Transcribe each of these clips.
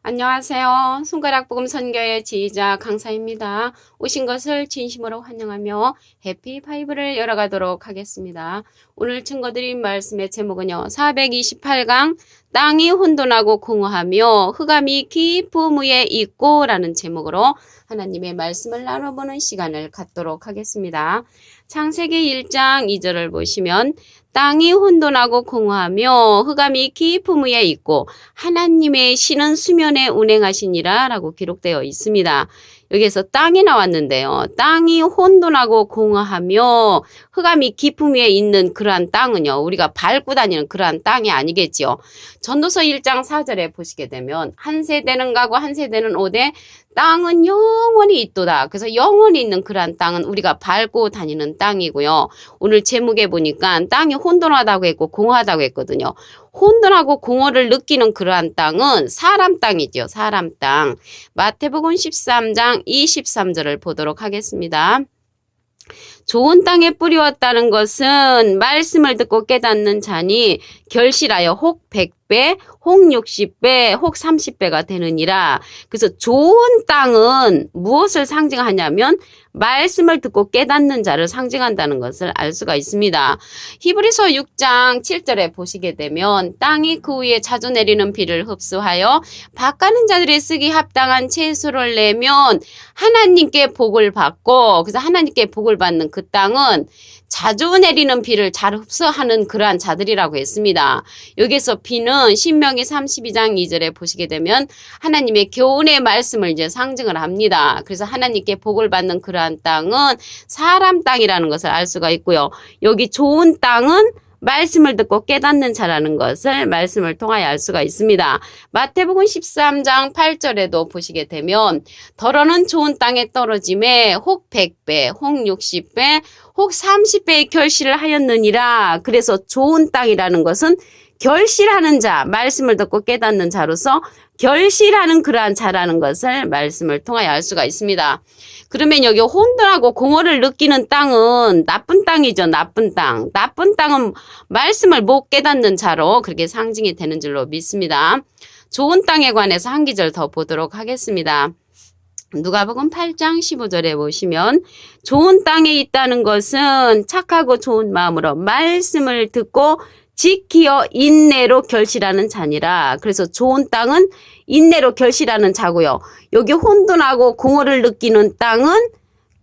안녕하세요. 손가락복음 선교의 지휘자 강사입니다. 오신 것을 진심으로 환영하며 해피 파이브를 열어가도록 하겠습니다. 오늘 증거드린 말씀의 제목은요. 428강 땅이 혼돈하고 공허하며 흑암이 깊음 위에 있고 라는 제목으로 하나님의 말씀을 나눠보는 시간을 갖도록 하겠습니다. 창세기 1장 2절을 보시면 땅이 혼돈하고 공허하며 흑암이 깊음 위에 있고 하나님의 신은 수면에 운행하시니라 라고 기록되어 있습니다. 여기에서 땅이 나왔는데요. 땅이 혼돈하고 공허하며 흑암이 깊음 위에 있는 그러한 땅은요. 우리가 밟고 다니는 그러한 땅이 아니겠죠. 전도서 1장 4절에 보시게 되면 한 세대는 가고 한 세대는 오되 땅은 영원히 있도다. 그래서 영원히 있는 그러한 땅은 우리가 밟고 다니는 땅이고요. 오늘 제목에 보니까 땅이 혼돈하다고 했고 공허하다고 했거든요. 혼돈하고 공허를 느끼는 그러한 땅은 사람 땅이죠. 사람 땅. 마태복음 13장 23절을 보도록 하겠습니다. 좋은 땅에 뿌리웠다는 것은 말씀을 듣고 깨닫는 자니 결실하여 혹 100배, 혹 60배, 혹 30배가 되느니라. 그래서 좋은 땅은 무엇을 상징하냐면 말씀을 듣고 깨닫는 자를 상징한다는 것을 알 수가 있습니다. 히브리서 6장 7절에 보시게 되면 땅이 그 위에 자주 내리는 비를 흡수하여 밭가는 자들이 쓰기 합당한 채소를 내면 하나님께 복을 받고, 그래서 하나님께 복을 받는 그 땅은 자주 내리는 비를 잘 흡수하는 그러한 자들이라고 했습니다. 여기서 비는 신명기 32장 2절에 보시게 되면 하나님의 교훈의 말씀을 이제 상징을 합니다. 그래서 하나님께 복을 받는 그러한 땅은 사람 땅이라는 것을 알 수가 있고요. 여기 좋은 땅은 말씀을 듣고 깨닫는 자라는 것을 말씀을 통하여 알 수가 있습니다. 마태복음 13장 8절에도 보시게 되면 더러는 좋은 땅에 떨어짐에 혹 100배, 혹 60배, 혹 30배의 결실을 하였느니라. 그래서 좋은 땅이라는 것은 결실하는 자, 말씀을 듣고 깨닫는 자로서 결실하는 그러한 자라는 것을 말씀을 통하여 알 수가 있습니다. 그러면 여기 혼돈하고 공허를 느끼는 땅은 나쁜 땅이죠. 나쁜 땅. 나쁜 땅은 말씀을 못 깨닫는 자로 그렇게 상징이 되는 줄로 믿습니다. 좋은 땅에 관해서 한 기절 더 보도록 하겠습니다. 누가복음 8장 15절에 보시면 좋은 땅에 있다는 것은 착하고 좋은 마음으로 말씀을 듣고 지키어 인내로 결실하는 자니라. 그래서 좋은 땅은 인내로 결실하는 자고요. 여기 혼돈하고 공허를 느끼는 땅은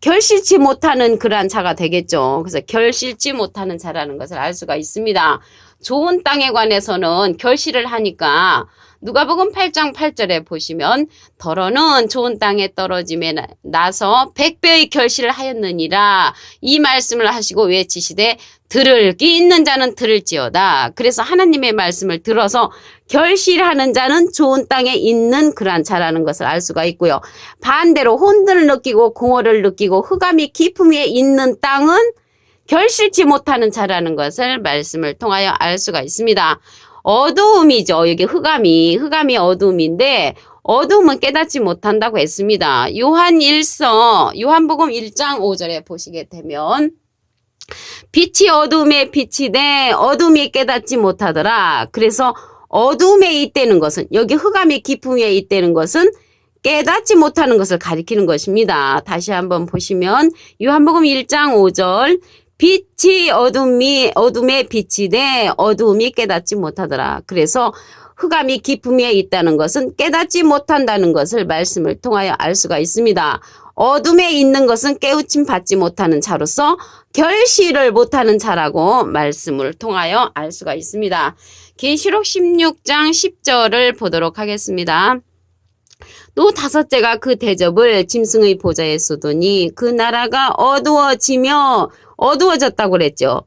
결실치 못하는 그러한 자가 되겠죠. 그래서 결실치 못하는 자라는 것을 알 수가 있습니다. 좋은 땅에 관해서는 결실을 하니까 누가복음 8장 8절에 보시면 더러는 좋은 땅에 떨어짐에 나서 100배의 결실을 하였느니라. 이 말씀을 하시고 외치시되 들을 귀 있는 자는 들을지어다. 그래서 하나님의 말씀을 들어서 결실하는 자는 좋은 땅에 있는 그러한 자라는 것을 알 수가 있고요. 반대로 혼돈을 느끼고 공허를 느끼고 흑암이 깊음 위에 있는 땅은 결실치 못하는 자라는 것을 말씀을 통하여 알 수가 있습니다. 어두움이죠. 여기 흑암이 어두움인데 어두움은 깨닫지 못한다고 했습니다. 요한복음 1장 5절에 보시게 되면 빛이 어두움에 빛이 돼 어둠이 깨닫지 못하더라. 그래서 어둠에 있다는 것은 여기 흑암이 깊음 위에 있다는 것은 깨닫지 못하는 것을 가리키는 것입니다. 다시 한번 보시면 요한복음 1장 5절 빛이 어둠에 빛이 돼 어두움이 깨닫지 못하더라. 그래서 흑암이 깊음 위에 있다는 것은 깨닫지 못한다는 것을 말씀을 통하여 알 수가 있습니다. 어둠에 있는 것은 깨우침 받지 못하는 자로서 결실을 못하는 자라고 말씀을 통하여 알 수가 있습니다. 계시록 16장 10절을 보도록 하겠습니다. 또 다섯째가 그 대접을 짐승의 보좌에 쏟으니 그 나라가 어두워졌다고 그랬죠.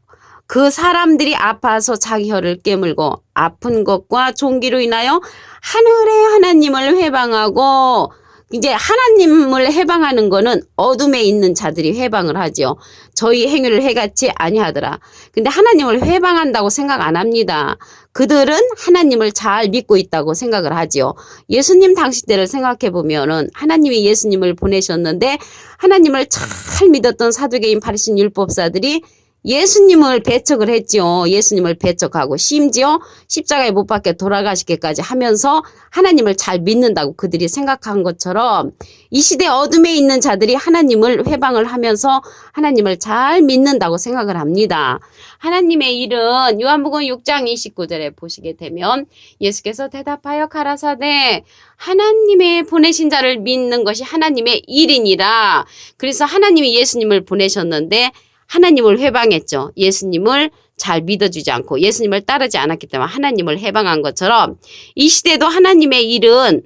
그 사람들이 아파서 자기 혀를 깨물고 아픈 것과 종기로 인하여 하늘의 하나님을 회방하고 이제 하나님을 해방하는 거는 어둠에 있는 자들이 회방을 하죠. 저희 행위를 해같이 아니하더라. 근데 하나님을 회방한다고 생각 안 합니다. 그들은 하나님을 잘 믿고 있다고 생각을 하지요. 예수님 당시 때를 생각해 보면은 하나님이 예수님을 보내셨는데 하나님을 잘 믿었던 사두개인 바리새인 율법사들이 예수님을 배척을 했죠. 예수님을 배척하고 심지어 십자가에 못 박혀 돌아가시기까지 하면서 하나님을 잘 믿는다고 그들이 생각한 것처럼 이 시대 어둠에 있는 자들이 하나님을 회방을 하면서 하나님을 잘 믿는다고 생각을 합니다. 하나님의 일은 요한복음 6장 29절에 보시게 되면 예수께서 대답하여 가라사대 하나님의 보내신 자를 믿는 것이 하나님의 일이니라. 그래서 하나님이 예수님을 보내셨는데 하나님을 회방했죠. 예수님을 잘 믿어주지 않고 예수님을 따르지 않았기 때문에 하나님을 회방한 것처럼 이 시대도 하나님의 일은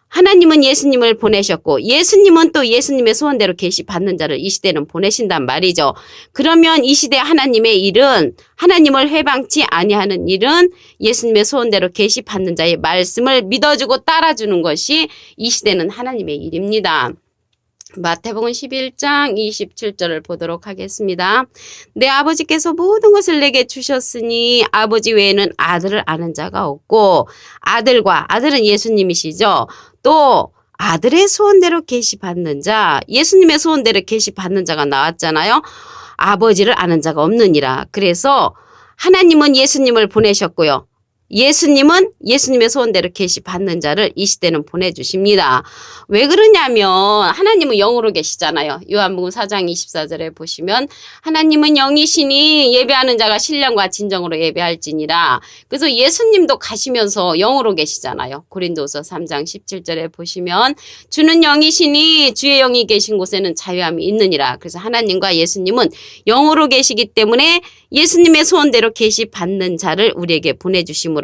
하나님은 예수님을 보내셨고 예수님은 또 예수님의 소원대로 계시 받는 자를 이 시대는 보내신단 말이죠. 그러면 이 시대 하나님의 일은 하나님을 회방치 아니하는 일은 예수님의 소원대로 계시 받는 자의 말씀을 믿어주고 따라주는 것이 이 시대는 하나님의 일입니다. 마태복음 11장 27절을 보도록 하겠습니다. 내 아버지께서 모든 것을 내게 주셨으니 아버지 외에는 아들을 아는 자가 없고 아들은 예수님이시죠. 또 아들의 소원대로 계시받는 자, 예수님의 소원대로 계시받는 자가 나왔잖아요. 아버지를 아는 자가 없느니라. 그래서 하나님은 예수님을 보내셨고요. 예수님은 예수님의 소원대로 계시받는 자를 이 시대는 보내주십니다. 왜 그러냐면 하나님은 영으로 계시잖아요. 요한복음 4장 24절에 보시면 하나님은 영이시니 예배하는 자가 신령과 진정으로 예배할지니라. 그래서 예수님도 가시면서 영으로 계시잖아요. 고린도서 3장 17절에 보시면 주는 영이시니 주의 영이 계신 곳에는 자유함이 있느니라. 그래서 하나님과 예수님은 영으로 계시기 때문에 예수님의 소원대로 계시받는 자를 우리에게 보내주심으로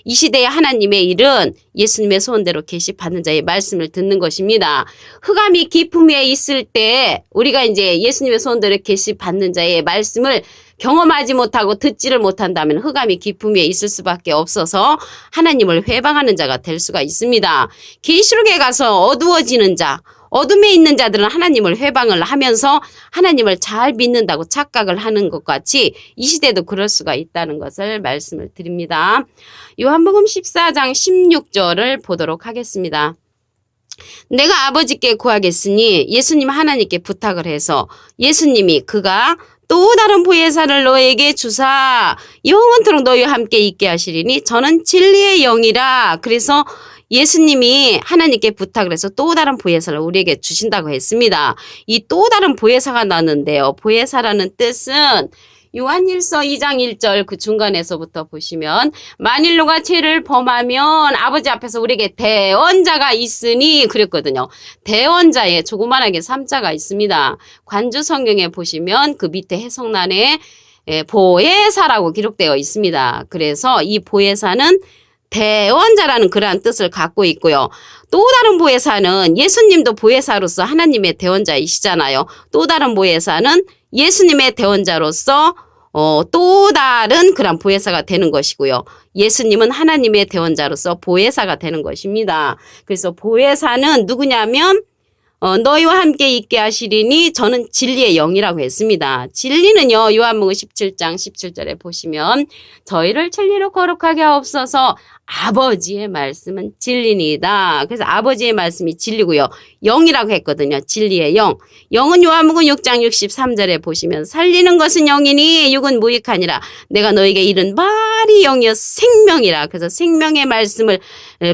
이 시대의 하나님의 일은 예수님의 소원대로 계시받는 자의 말씀을 듣는 것입니다. 흑암이 깊음 위에 있을 때 우리가 이제 예수님의 소원대로 계시받는 자의 말씀을 경험하지 못하고 듣지를 못한다면 흑암이 깊음 위에 있을 수밖에 없어서 하나님을 회방하는 자가 될 수가 있습니다. 계시록에 가서 어두워지는 자, 어둠에 있는 자들은 하나님을 회방을 하면서 하나님을 잘 믿는다고 착각을 하는 것 같이 이 시대도 그럴 수가 있다는 것을 말씀을 드립니다. 요한복음 14장 16절을 보도록 하겠습니다. 내가 아버지께 구하겠으니 예수님 하나님께 부탁을 해서 예수님이 그가 또 다른 보혜사를 너에게 주사 영원토록 너희와 함께 있게 하시리니 저는 진리의 영이라. 그래서 예수님이 하나님께 부탁을 해서 또 다른 보혜사를 우리에게 주신다고 했습니다. 이 또 다른 보혜사가 나왔는데요. 보혜사라는 뜻은 요한일서 2장 1절 그 중간에서부터 보시면 만일 누가 죄를 범하면 아버지 앞에서 우리에게 대언자가 있으니 그랬거든요. 대언자에 조그만하게 3자가 있습니다. 관주 성경에 보시면 그 밑에 해석란에 보혜사라고 기록되어 있습니다. 그래서 이 보혜사는 대언자라는 그러한 뜻을 갖고 있고요. 또 다른 보혜사는 예수님도 보혜사로서 하나님의 대언자이시잖아요. 또 다른 보혜사는 예수님의 대언자로서 또 다른 그런 보혜사가 되는 것이고요. 예수님은 하나님의 대언자로서 보혜사가 되는 것입니다. 그래서 보혜사는 누구냐면 너희와 함께 있게 하시리니 저는 진리의 영이라고 했습니다. 진리는요. 요한복음 17장 17절에 보시면 저희를 진리로 거룩하게 하옵소서 아버지의 말씀은 진리니이다. 그래서 아버지의 말씀이 진리고요. 영이라고 했거든요. 진리의 영. 영은 요한복음 6장 63절에 보시면 살리는 것은 영이니 육은 무익하니라. 내가 너에게 이른 말이 영이여 생명이라. 그래서 생명의 말씀을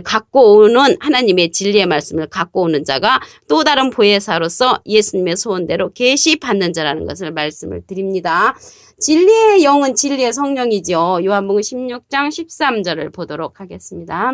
갖고 오는 하나님의 진리의 말씀을 갖고 오는 자가 또 다른 보혜사로서 예수님의 소원대로 계시 받는 자라는 것을 말씀을 드립니다. 진리의 영은 진리의 성령이죠. 요한복음 16장 13절을 보도록 하겠습니다.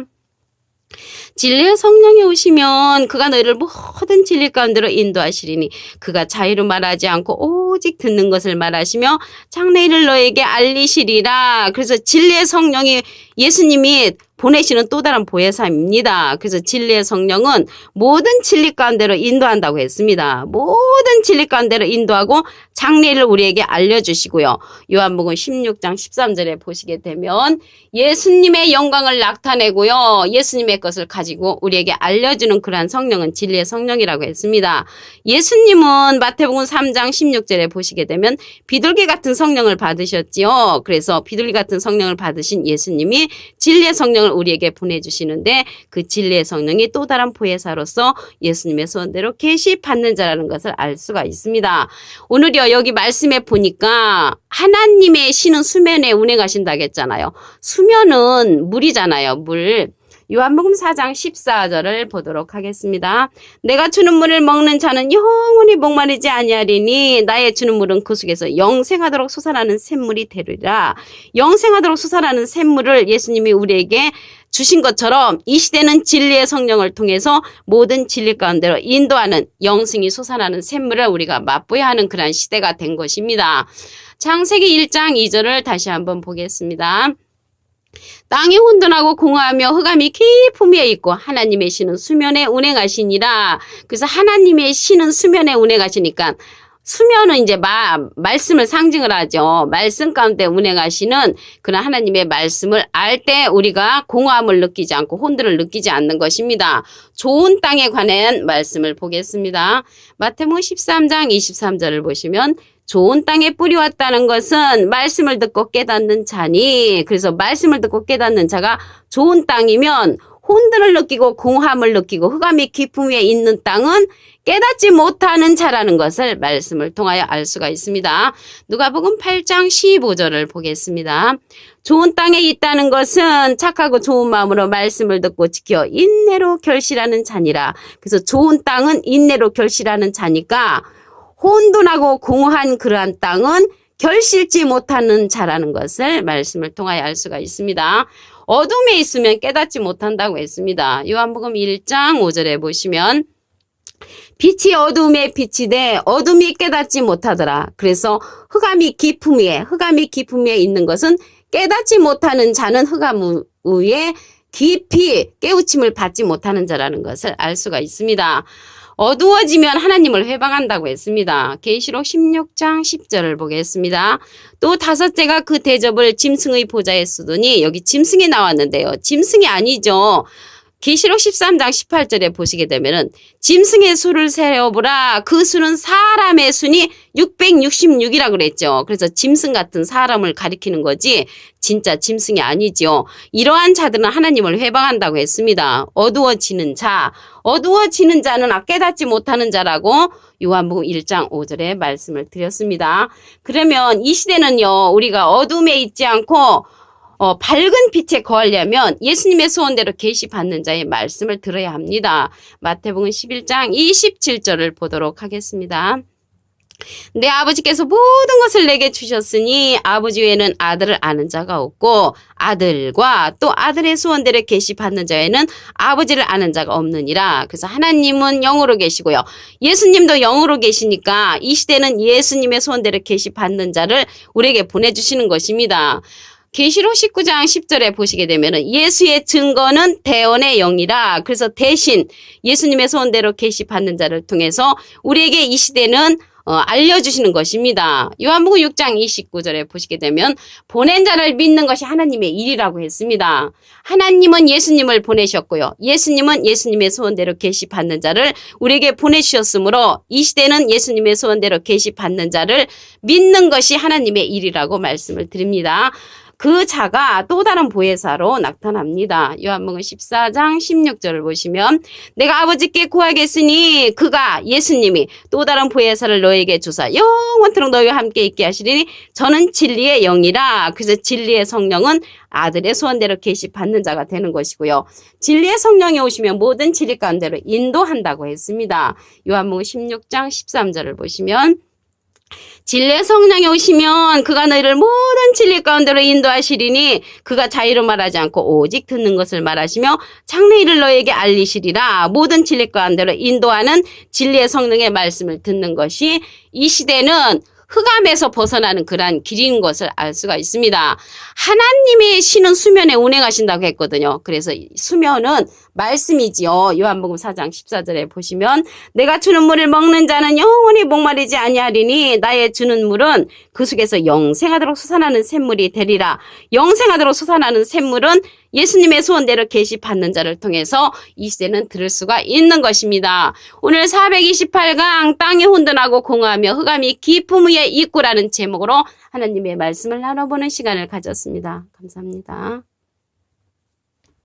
진리의 성령이 오시면 그가 너희를 모든 진리 가운데로 인도하시리니 그가 자유로 말하지 않고 오직 듣는 것을 말하시며 장래일을 너에게 알리시리라. 그래서 진리의 성령이 예수님이 보내시는 또 다른 보혜사입니다. 그래서 진리의 성령은 모든 진리 가운데로 인도한다고 했습니다. 모든 진리 가운데로 인도하고 장래일을 우리에게 알려주시고요. 요한복음 16장 13절에 보시게 되면 예수님의 영광을 나타내고요. 예수님의 것을 가지고 우리에게 알려주는 그러한 성령은 진리의 성령이라고 했습니다. 예수님은 마태복음 3장 16절에 14절에 보시게 되면 비둘기 같은 성령을 받으셨지요. 그래서 비둘기 같은 성령을 받으신 예수님이 진리의 성령을 우리에게 보내주시는데 그 진리의 성령이 또 다른 보혜사로서 예수님의 소원대로 계시받는 자라는 것을 알 수가 있습니다. 오늘요 여기 말씀에 보니까 하나님의 신은 수면에 운행하신다고 했잖아요. 수면은 물이잖아요. 물. 요한복음 4장 14절을 보도록 하겠습니다. 내가 주는 물을 먹는 자는 영원히 목마르지 아니하리니 나의 주는 물은 그 속에서 영생하도록 솟아나는 샘물이 되리라. 영생하도록 솟아나는 샘물을 예수님이 우리에게 주신 것처럼 이 시대는 진리의 성령을 통해서 모든 진리 가운데로 인도하는 영생이 솟아나는 샘물을 우리가 맛보야 하는 그러한 시대가 된 것입니다. 창세기 1장 2절을 다시 한번 보겠습니다. 땅이 혼돈하고 공허하며 흑암이 깊음 위에 있고 하나님의 신은 수면에 운행하시니라. 그래서 하나님의 신은 수면에 운행하시니까 수면은 이제 말씀을 상징을 하죠. 말씀 가운데 운행하시는 그런 하나님의 말씀을 알 때 우리가 공허함을 느끼지 않고 혼돈을 느끼지 않는 것입니다. 좋은 땅에 관한 말씀을 보겠습니다. 마태복음 13장 23절을 보시면 좋은 땅에 뿌리왔다는 것은 말씀을 듣고 깨닫는 자니, 그래서 말씀을 듣고 깨닫는 자가 좋은 땅이면 혼돈을 느끼고 공허함을 느끼고 흑암이 깊음 위에 있는 땅은 깨닫지 못하는 자라는 것을 말씀을 통하여 알 수가 있습니다. 누가복음 8장 15절을 보겠습니다. 좋은 땅에 있다는 것은 착하고 좋은 마음으로 말씀을 듣고 지켜 인내로 결실하는 자니라. 그래서 좋은 땅은 인내로 결실하는 자니까 혼돈하고 공허한 그러한 땅은 결실지 못하는 자라는 것을 말씀을 통하여 알 수가 있습니다. 어둠에 있으면 깨닫지 못한다고 했습니다. 요한복음 1장 5절에 보시면 빛이 어둠에 빛이 돼 어둠이 깨닫지 못하더라. 그래서 흑암이 깊음 위에 있는 것은 깨닫지 못하는 자는 흑암 위에 깊이 깨우침을 받지 못하는 자라는 것을 알 수가 있습니다. 어두워지면 하나님을 회방한다고 했습니다. 계시록 16장 10절을 보겠습니다. 또 다섯째가 그 대접을 짐승의 보좌에 쏟으니 여기 짐승이 나왔는데요. 짐승이 아니죠. 계시록 13장 18절에 보시게 되면은 짐승의 수를 세어보라. 그 수는 사람의 수니 666이라고 그랬죠. 그래서 짐승 같은 사람을 가리키는 거지 진짜 짐승이 아니죠. 이러한 자들은 하나님을 회방한다고 했습니다. 어두워지는 자는 깨닫지 못하는 자라고 요한복음 1장 5절에 말씀을 드렸습니다. 그러면 이 시대는요, 우리가 어둠에 있지 않고 밝은 빛에 거하려면 예수님의 소원대로 계시받는 자의 말씀을 들어야 합니다. 마태복음 11장 27절을 보도록 하겠습니다. 내 아버지께서 모든 것을 내게 주셨으니 아버지 외에는 아들을 아는 자가 없고 아들과 또 아들의 소원대로 계시받는 자에는 아버지를 아는 자가 없느니라. 그래서 하나님은 영으로 계시고요. 예수님도 영으로 계시니까 이 시대는 예수님의 소원대로 계시받는 자를 우리에게 보내주시는 것입니다. 계시록 19장 10절에 보시게 되면은 예수의 증거는 대언의 영이라. 그래서 대신 예수님의 소원대로 계시받는 자를 통해서 우리에게 이 시대는 알려주시는 것입니다. 요한복음 6장 29절에 보시게 되면 보낸 자를 믿는 것이 하나님의 일이라고 했습니다. 하나님은 예수님을 보내셨고요. 예수님은 예수님의 소원대로 계시받는 자를 우리에게 보내주셨으므로 이 시대는 예수님의 소원대로 계시받는 자를 믿는 것이 하나님의 일이라고 말씀을 드립니다. 그 자가 또 다른 보혜사로 나타납니다. 요한복음 14장 16절을 보시면 내가 아버지께 구하겠으니 그가 예수님이 또 다른 보혜사를 너에게 주사 영원토록 너희와 함께 있게 하시리니 저는 진리의 영이라. 그래서 진리의 성령은 아들의 소원대로 계시받는 자가 되는 것이고요. 진리의 성령이 오시면 모든 진리 가운데로 인도한다고 했습니다. 요한복음 16장 13절을 보시면 진리의 성령이 오시면 그가 너희를 모든 진리 가운데로 인도하시리니 그가 자의로 말하지 않고 오직 듣는 것을 말하시며 장래 일을 너희에게 알리시리라. 모든 진리 가운데로 인도하는 진리의 성령의 말씀을 듣는 것이 이 시대는 흑암에서 벗어나는 그러한 길인 것을 알 수가 있습니다. 하나님의 신은 수면에 운행하신다고 했거든요. 그래서 수면은 말씀이지요. 요한복음 4장 14절에 보시면 내가 주는 물을 먹는 자는 영원히 목마르지 아니하리니 나의 주는 물은 그 속에서 영생하도록 솟아나는 샘물이 되리라. 영생하도록 솟아나는 샘물은 예수님의 소원대로 계시 받는 자를 통해서 이 시대는 들을 수가 있는 것입니다. 오늘 428강 땅이 혼돈하고 공허하며 흑암이 깊음 위에 있구라는 제목으로 하나님의 말씀을 나눠보는 시간을 가졌습니다. 감사합니다.